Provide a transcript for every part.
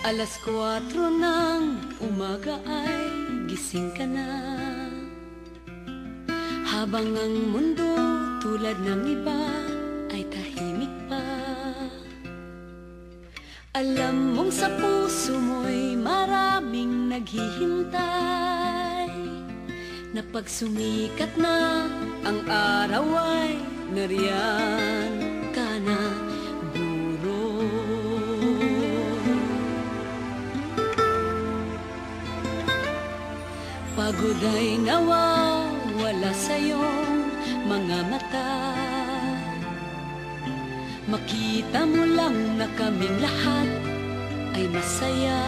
4 ng umaga ay gising ka na, habang ang mundo tulad ng iba ay tahimik pa. Alam mong sa puso mo'y maraming naghihintay, na pag sumikat na ang araw ay nariyan ka na, guro. Pagod ay nawawala sa iyong mga mata, makita mo lang na kaming lahat ay masaya.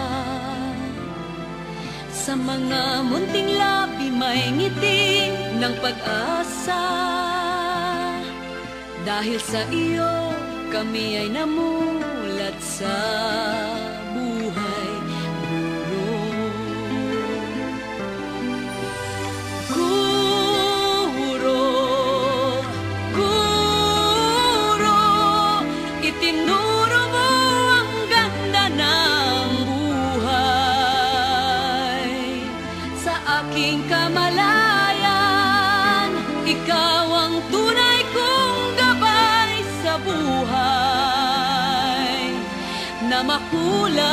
Sa mga munting labi may ngiti ng pag-asa, dahil sa iyo kami ay namulat sa buhay, guro. Guro, itinuro mo ang ganda ng buhay. Sa aking kamalayan, ikaw ang tunay kong gabay sa buhay na makulay,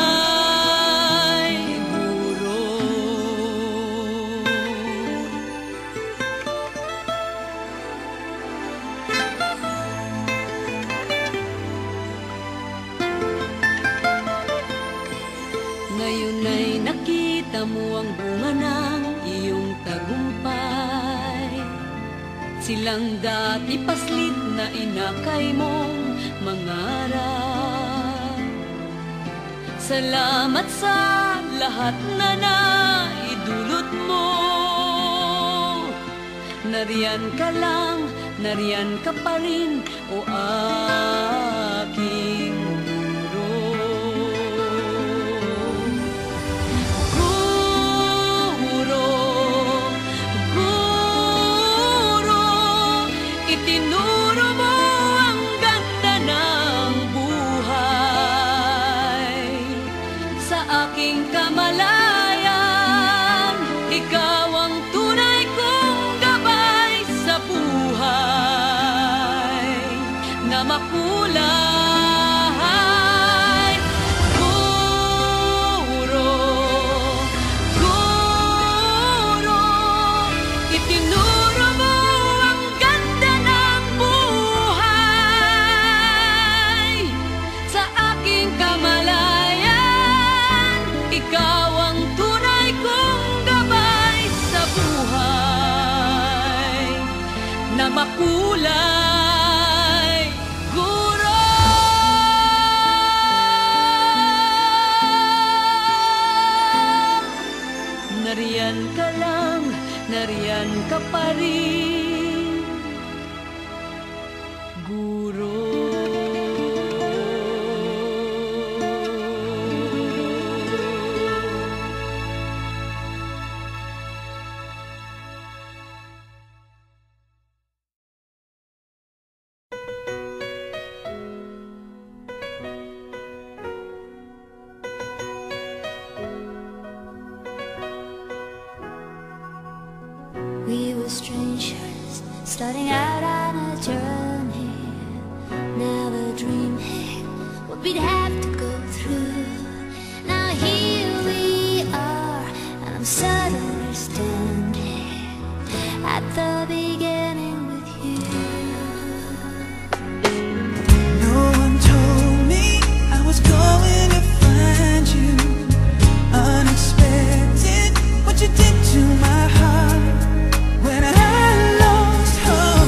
guro. Ngayon ay nakita mo ang bunga ng iyong tagumpay, silang dati paslit na inakay mong mangarap. Salamat sa lahat na naidulot mo, nariyan ka lang, nariyan ka pa rin, o aking kamalayan, ikaw ang tunay kong gabay sa buhay na makulay, guro. Guro, itinuro mo ang ganda ng buhay sa aking kamalayan, ikaw ang tunay kong gabay sa buhay na makulay, guro. Nariyan ka lang, nariyan ka pa rin, guro. We were strangers, starting out on a journey, never dreaming what we'd have to go through. Now here we are, and I'm suddenly standing at the beginning with you. No one told me I was going to find you. Unexpected, what you did to my heart when I lost hope.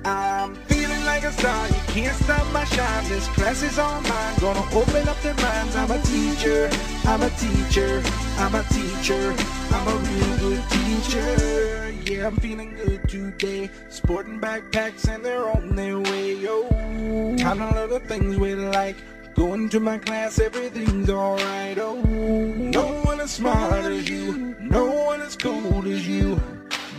I'm feeling like a star, you can't stop my shine. This class is all mine, gonna open up their minds. I'm a teacher, I'm a teacher, I'm a teacher, I'm a real good teacher. Yeah, I'm feeling good today, sporting backpacks and they're on their way, yo. Kind of little things we like, going to my class, everything's alright, oh. No one as smart as you, no one as cool as you.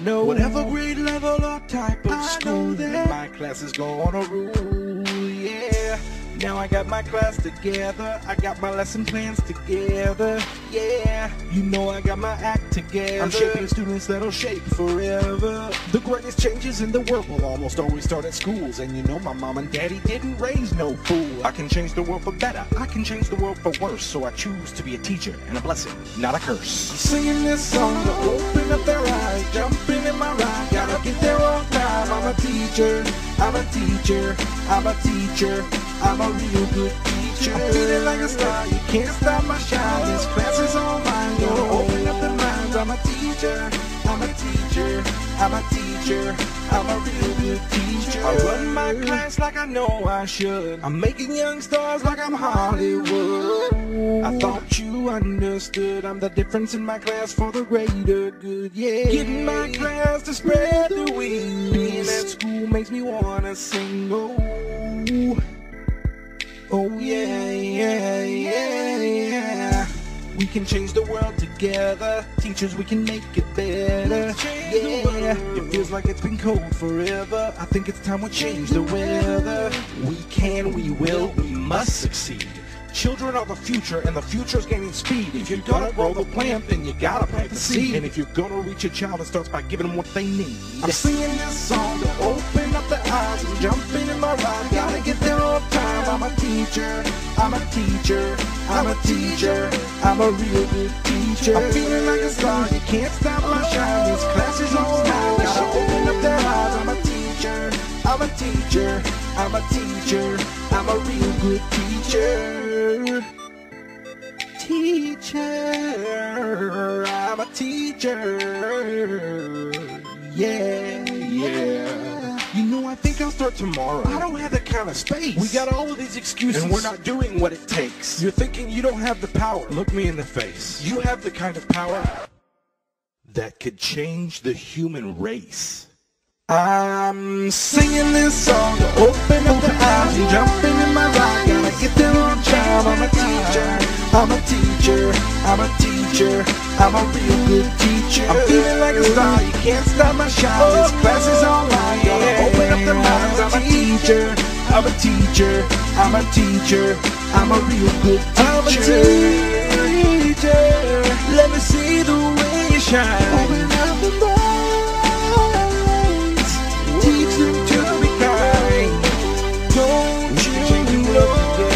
No, whatever grade level or type of school, my class is gonna rule, yeah. Now I got my class together, I got my lesson plans together, yeah. You know I got my act together, I'm shaping students that'll shape forever. The greatest changes in the world will almost always start at schools. And you know my mom and daddy didn't raise no fool. I can change the world for better, I can change the world for worse. So I choose to be a teacher and a blessing, not a curse. Singing this song to open up their eyes, jumping in my ride, gotta get there on time. I'm a teacher, I'm a teacher, I'm a teacher, I'm a real good teacher. I'm feeling like a star, you can't stop my shine. This class is all mine, gonna open up their minds. I'm a teacher, I'm a teacher, I'm a teacher, I'm a real good teacher. I run my class like I know I should. I'm making young stars like I'm Hollywood. I thought you understood, I'm the difference in my class for the greater good, yeah. Getting my class to spread the wings. Being at school makes me wanna sing, oh. Oh yeah, yeah, yeah, yeah. We can change the world together. Teachers, we can make it better. Yeah, it feels like it's been cold forever. I think it's time we change the weather. We can, we will, we must succeed. Children are the future, and the future's gaining speed. If you're gonna grow the plant, then you gotta plant the seed. And if you're gonna reach a child, it starts by giving them what they need. I'm singing this song to open up their eyes and jumping in my ride. Gotta get there on time. I'm a teacher, I'm a teacher, I'm a teacher, I'm a real good teacher. I'm feeling like a star, you can't stop my shine. This class is all mine. Gotta open up their eyes. I'm a teacher, I'm a teacher, I'm a teacher, I'm a real good teacher. Teacher, I'm a teacher. Yeah, yeah. You know, I think I'll start tomorrow. I don't have that kind of space. We got all of these excuses, and we're not doing what it takes. You're thinking you don't have the power. Look me in the face. You have the kind of power that could change the human race. I'm singing this song to open up the eyes and jumping in my ride. Gotta get there on time. I'm a teacher, I'm a teacher, I'm a teacher, I'm a real good teacher. I'm feeling like a star, you can't stop my shine. This class is online, gotta open up the minds. I'm a teacher, I'm a teacher, I'm a teacher, I'm a real good teacher. I'm a teacher, let me see the way you shine. Open up the minds. Teach them to be kind. Don't you know?